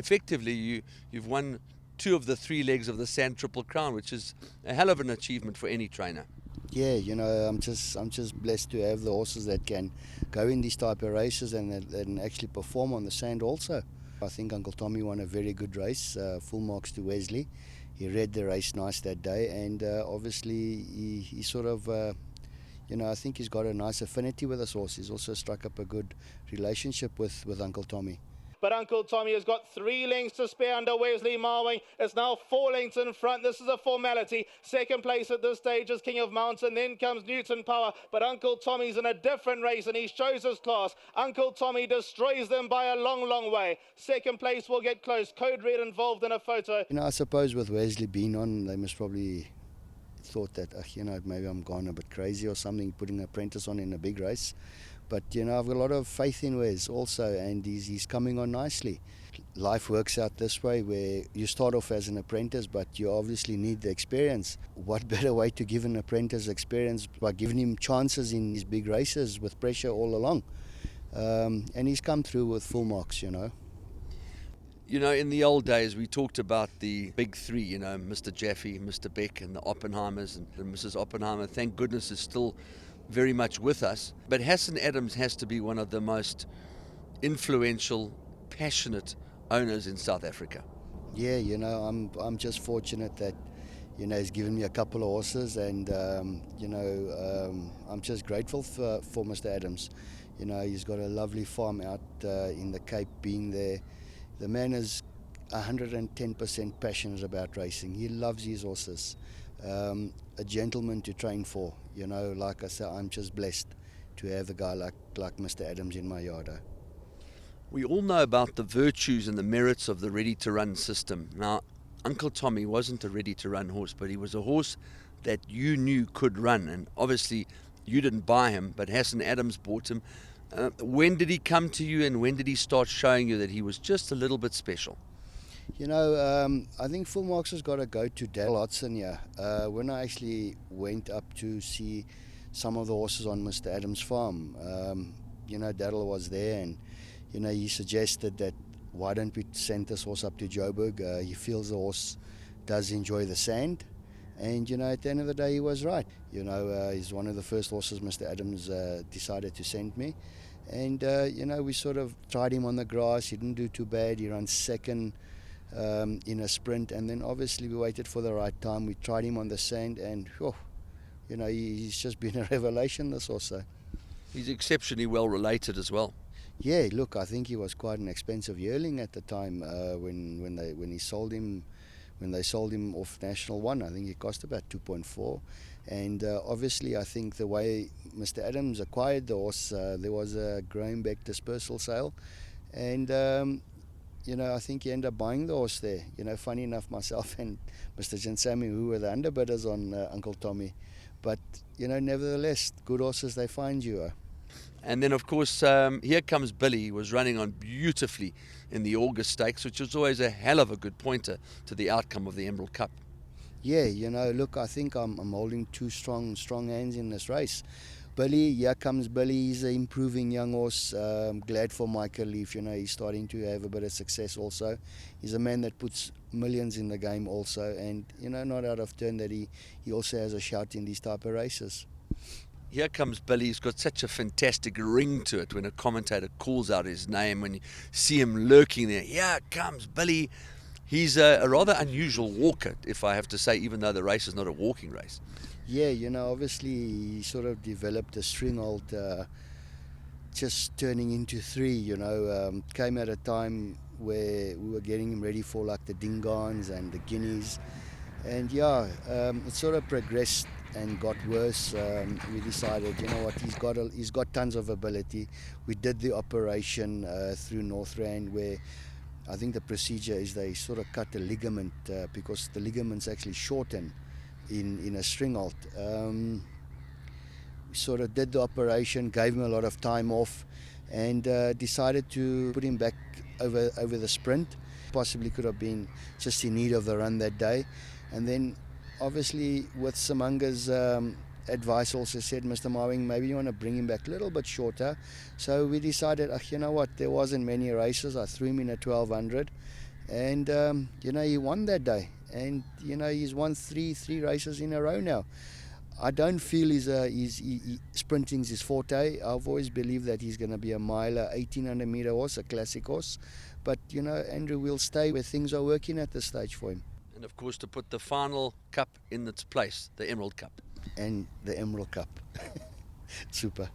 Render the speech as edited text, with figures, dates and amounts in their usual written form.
effectively you've won 2 of the 3 legs of the Sand Triple Crown, which is a hell of an achievement for any trainer. Yeah, I'm just blessed to have the horses that can go in these type of races and actually perform on the sand also. I think Uncle Tommy won a very good race, full marks to Wesley. He read the race nice that day, and obviously he sort of, I think he's got a nice affinity with this horse. He's also struck up a good relationship with Uncle Tommy. But Uncle Tommy has got 3 lengths to spare under Wesley Marwing. It's now 4 lengths in front. This is a formality. Second place at this stage is King of Mountain. Then comes Newton Power. But Uncle Tommy's in a different race and he shows his class. Uncle Tommy destroys them by a long, long way. Second place will get close. Code Red involved in a photo. I suppose with Wesley being on, they must probably thought that, maybe I'm gone a bit crazy or something, putting an apprentice on in a big race. But, I've got a lot of faith in Wes also, and he's coming on nicely. Life works out this way, where you start off as an apprentice, but you obviously need the experience. What better way to give an apprentice experience by giving him chances in these big races with pressure all along? And he's come through with full marks, in the old days, we talked about the big 3, Mr. Jaffe, Mr. Beck, and the Oppenheimers, and Mrs. Oppenheimer, thank goodness, is still very much with us. But Hassan Adams has to be one of the most influential, passionate owners in South Africa. Yeah, I'm just fortunate that, he's given me a couple of horses, and, I'm just grateful for Mr. Adams. He's got a lovely farm out in the Cape, being there. The man is 110% passionate about racing. He loves his horses. A gentleman to train for. Like I said, I'm just blessed to have a guy like Mr. Adams in my yard. We all know about the virtues and the merits of the ready-to-run system. Now, Uncle Tommy wasn't a ready-to-run horse, but he was a horse that you knew could run. And obviously, you didn't buy him, but Hassan Adams bought him. When did he come to you, and when did he start showing you that he was just a little bit special? I think full marks has got to go to Dal Hodson here. When I actually went up to see some of the horses on Mr. Adams' farm, Daryl was there, and he suggested that why don't we send this horse up to Joburg. He feels the horse does enjoy the sand, and at the end of the day he was right. He's one of the first horses Mr. Adams decided to send me, and we sort of tried him on the grass. He didn't do too bad. He ran second in a sprint, and then obviously we waited for the right time. We tried him on the sand, and he's just been a revelation, this also. He's exceptionally well related as well. Yeah, look, I think he was quite an expensive yearling at the time when they sold him off National One. I think he cost about 2.4, and obviously I think the way Mr. Adams acquired the horse, there was a Graham Beck dispersal sale, and I think he ended up buying the horse there. Funny enough, myself and Mr. Jinsami, who were the underbidders on Uncle Tommy. But, nevertheless, good horses, they find you. And then, of course, here comes Billy. He was running on beautifully in the August Stakes, which was always a hell of a good pointer to the outcome of the Emerald Cup. Yeah, look, I think I'm holding 2 strong hands in this race. Billy, here comes Billy. He's an improving young horse. Glad for Michael Leaf. He's starting to have a bit of success also. He's a man that puts millions in the game also, and not out of turn that he also has a shout in these type of races. Here comes Billy. He's got such a fantastic ring to it when a commentator calls out his name, when you see him lurking there. Here comes Billy. He's a rather unusual walker, if I have to say, even though the race is not a walking race. Yeah, obviously he sort of developed a string hold, just turning into 3, came at a time where we were getting him ready for like the Dingans and the Guineas, and it sort of progressed and got worse. We decided, he's got tons of ability. We did the operation through North Rand, where I think the procedure is they sort of cut the ligament because the ligaments actually shorten in a string halt. We sort of did the operation, gave him a lot of time off, and decided to put him back over the sprint. Possibly could have been just in need of the run that day. And then obviously with Simanga's advice also said, Mr. Marwing, maybe you want to bring him back a little bit shorter. So we decided, there wasn't many races. I threw him in a 1200, And you know, he won that day, and you know, he's won three races in a row now. I don't feel sprinting's his forte. I've always believed that he's going to be a miler, 1800 meter horse, a classic horse. But you know, Andrew will stay where things are working at this stage for him. And of course, to put the final cup in its place, the Emerald Cup. And the Emerald Cup. Super.